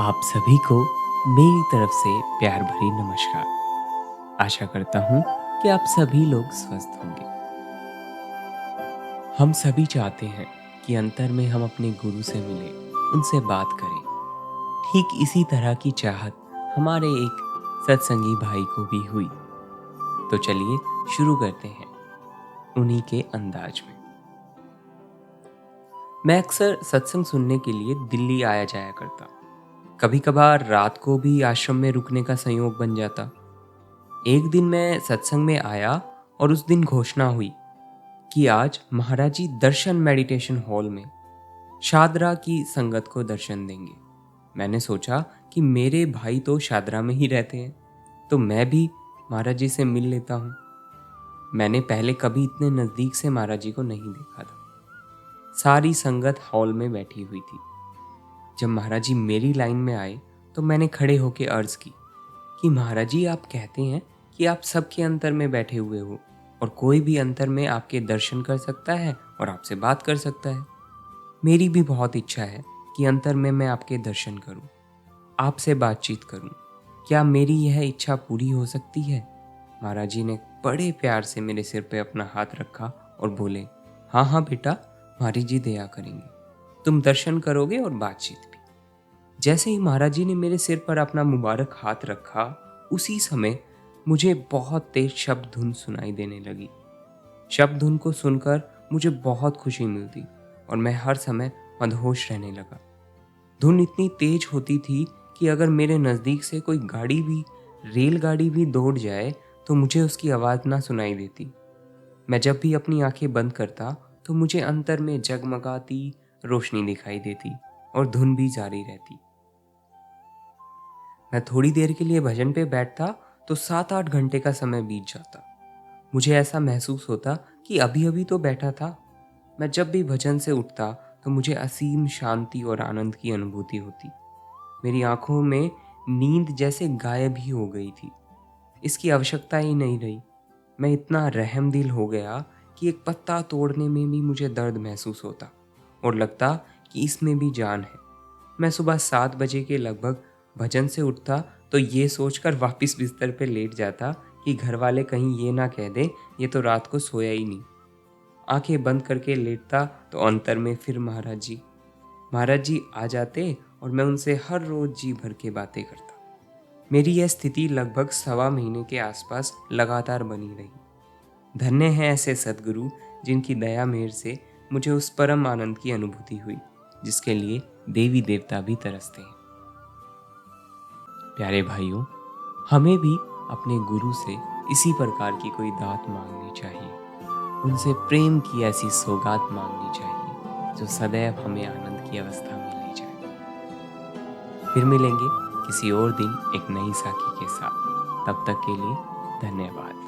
आप सभी को मेरी तरफ से प्यार भरी नमस्कार। आशा करता हूँ कि आप सभी लोग स्वस्थ होंगे। हम सभी चाहते हैं कि अंतर में हम अपने गुरु से मिलें, उनसे बात करें। ठीक इसी तरह की चाहत हमारे एक सत्संगी भाई को भी हुई। तो चलिए शुरू करते हैं उन्हीं के अंदाज में। मैं अक्सर सत्संग सुनने के लिए दिल्ली आया जाया करता। कभी कभार रात को भी आश्रम में रुकने का संयोग बन जाता। एक दिन मैं सत्संग में आया और उस दिन घोषणा हुई कि आज महाराज जी दर्शन मेडिटेशन हॉल में शादरा की संगत को दर्शन देंगे। मैंने सोचा कि मेरे भाई तो शादरा में ही रहते हैं, तो मैं भी महाराज जी से मिल लेता हूँ। मैंने पहले कभी इतने नज़दीक से महाराज जी को नहीं देखा था। सारी संगत हॉल में बैठी हुई थी। जब महाराज जी मेरी लाइन में आए तो मैंने खड़े होकर अर्ज की कि महाराज जी, आप कहते हैं कि आप सबके अंतर में बैठे हुए हो और कोई भी अंतर में आपके दर्शन कर सकता है और आपसे बात कर सकता है। मेरी भी बहुत इच्छा है कि अंतर में मैं आपके दर्शन करूं, आपसे बातचीत करूं। क्या मेरी यह इच्छा पूरी हो सकती है? महाराज जी ने बड़े प्यार से मेरे सिर पे अपना हाथ रखा और बोले, हाँ हाँ बेटा, महाराज जी दया करेंगे, तुम दर्शन करोगे और बातचीत भी। जैसे ही महाराज जी ने मेरे सिर पर अपना मुबारक हाथ रखा, उसी समय मुझे बहुत तेज शब्द धुन सुनाई देने लगी। शब्द धुन को सुनकर मुझे बहुत खुशी मिलती और मैं हर समय मदहोश रहने लगा। धुन इतनी तेज होती थी कि अगर मेरे नज़दीक से कोई गाड़ी भी, रेलगाड़ी भी दौड़ जाए तो मुझे उसकी आवाज़ ना सुनाई देती। मैं जब भी अपनी आंखें बंद करता तो मुझे अंतर में जगमगाती रोशनी दिखाई देती और धुन भी जारी रहती। मैं थोड़ी देर के लिए भजन पे बैठता तो 7-8 घंटे का समय बीत जाता। मुझे ऐसा महसूस होता कि अभी अभी तो बैठा था। मैं जब भी भजन से उठता तो मुझे असीम शांति और आनंद की अनुभूति होती। मेरी आंखों में नींद जैसे गायब ही हो गई थी। इसकी आवश्यकता ही नहीं रही। मैं इतना रहमदिल हो गया कि एक पत्ता तोड़ने में भी मुझे दर्द महसूस होता और लगता कि इसमें भी जान है। मैं सुबह 7 बजे के लगभग भजन से उठता तो ये सोचकर वापस बिस्तर पे लेट जाता कि घर वाले कहीं ये ना कह दें ये तो रात को सोया ही नहीं। आंखें बंद करके लेटता तो अंतर में फिर महाराज जी आ जाते और मैं उनसे हर रोज जी भर के बातें करता। मेरी यह स्थिति लगभग 1.25 महीने के आसपास लगातार बनी रही। धन्य है ऐसे सद्गुरु जिनकी दया मेहर से मुझे उस परम आनंद की अनुभूति हुई जिसके लिए देवी देवता भी तरसते हैं। प्यारे भाइयों, हमें भी अपने गुरु से इसी प्रकार की कोई दात मांगनी चाहिए। उनसे प्रेम की ऐसी सौगात मांगनी चाहिए जो सदैव हमें आनंद की अवस्था में ले जाए। फिर मिलेंगे किसी और दिन एक नई साखी के साथ। तब तक के लिए धन्यवाद।